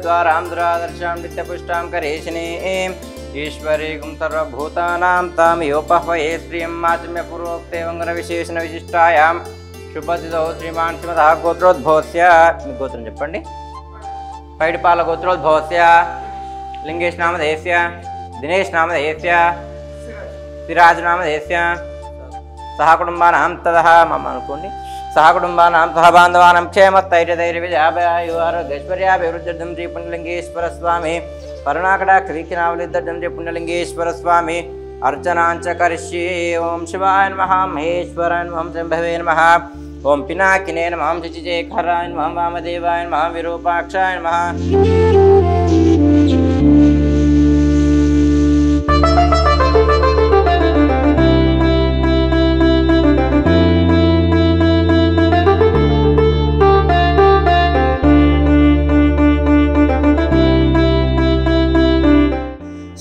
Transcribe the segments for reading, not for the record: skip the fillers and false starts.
द्वारां दुरादर्शां नित्यपुष्टां करेशिनीं ईश्वरीं सर्वभूतानां तामियोपह्वये श्रियं माचम्यपूर्वोक्तेवं गुणविशेषणविशिष्टायां शुभतिथौ श्रीमान् श्रीमतः गोत्रोद्भवस्य गोत्रं చెప్పండి पैडिपाल गोत्रोद्भवस्य लिंगेश नामधेयस्य दिनेश नामधेयस्य सिराज नामधेयस्य सह कुटुंबानां ततः मम अनुकोंడి सह कुटुंबानां तथा बांधवानां क्षेमस्थैर्यधैर्यविजयाभयारोग्यैश्वर्याभिवृद्धिर्धं श्री पुण्यलिंगेश्वर स्वामी करुणाकटाक्षवीक्षणावलिद्धं श्री पुण्यलिंगेश्वर स्वामी अर्चनांच करिष्ये। ओम शिवाय नमः महेश्वराय नमः शंभवे नमः ओम पिनाकिने नमः शुचिशेखराय नमः वामदेवाय नमः विरूपाक्षाय नमः।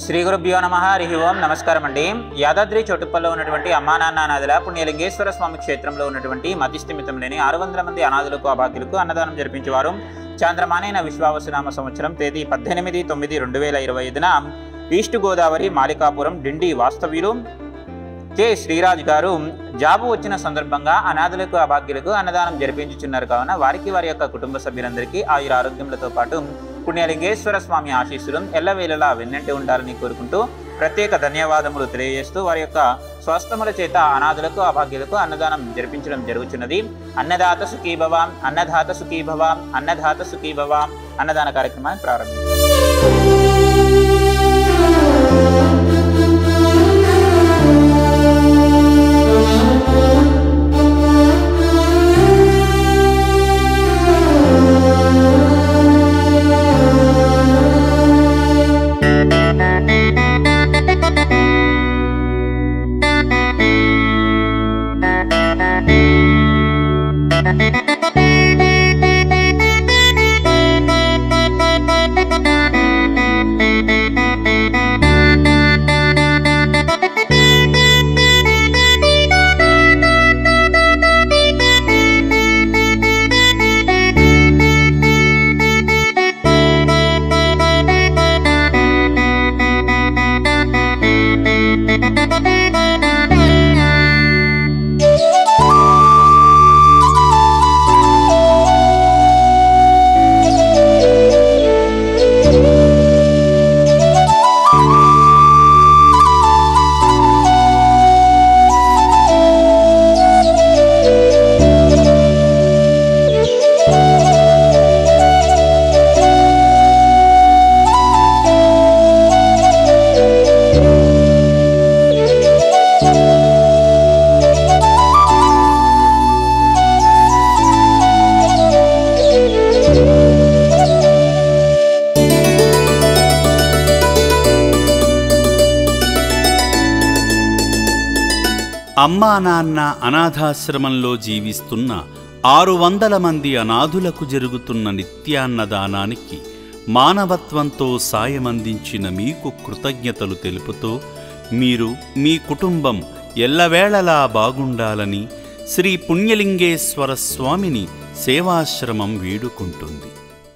శ్రీ గురుభ్యో నమః హరి ఓం నమస్కారం అండి. యాదాద్రి చోటుప్పల్లో ఉన్నటువంటి అమ్మా నాన్న అనాథుల పుణ్యలింగేశ్వర స్వామి క్షేత్రంలో ఉన్నటువంటి మతిస్థిమితం లేని 600 మంది అనాథులకు అభాగ్యులకు అన్నదానం జరిపించేవారు. చాంద్రమానైన విశ్వావసునామ సంవత్సరం తేదీ 18/9/2025న ఈస్ట్ గోదావరి మాలికాపురం డిండి వాస్తవ్యులు కె శ్రీరాజ్ గారు జాబు వచ్చిన సందర్భంగా అనాథులకు అభాగ్యులకు అన్నదానం జరిపించుచున్నారు. కావున వారికి వారి యొక్క కుటుంబ సభ్యులందరికీ ఆయుర ఆరోగ్యములతో పాటు పుణ్యలింగేశ్వర స్వామి ఆశీస్సులు ఎల్లవేళలా వెన్నంటి ఉండాలని కోరుకుంటూ ప్రత్యేక ధన్యవాదములు తెలియజేస్తూ వారి యొక్క స్వస్థముల చేత అనాథులకు అభాగ్యులకు అన్నదానం జరిపించడం జరుగుతున్నది. అన్నదాత సుఖీభవ అన్నదాత సుఖీభవ అన్నదాత సుఖీభవ అన్నదాన కార్యక్రమాన్ని ప్రారంభించారు. అమ్మా నాన్న అనాథాశ్రమంలో జీవిస్తున్న 600 మంది అనాథులకు జరుగుతున్న నిత్యాన్నదానానికి మానవత్వంతో సాయమందించిన మీకు కృతజ్ఞతలు తెలుపుతూ మీరు మీ కుటుంబం ఎల్లవేళలా బాగుండాలని శ్రీ పుణ్యలింగేశ్వర స్వామిని సేవాశ్రమం వేడుకుంటుంది.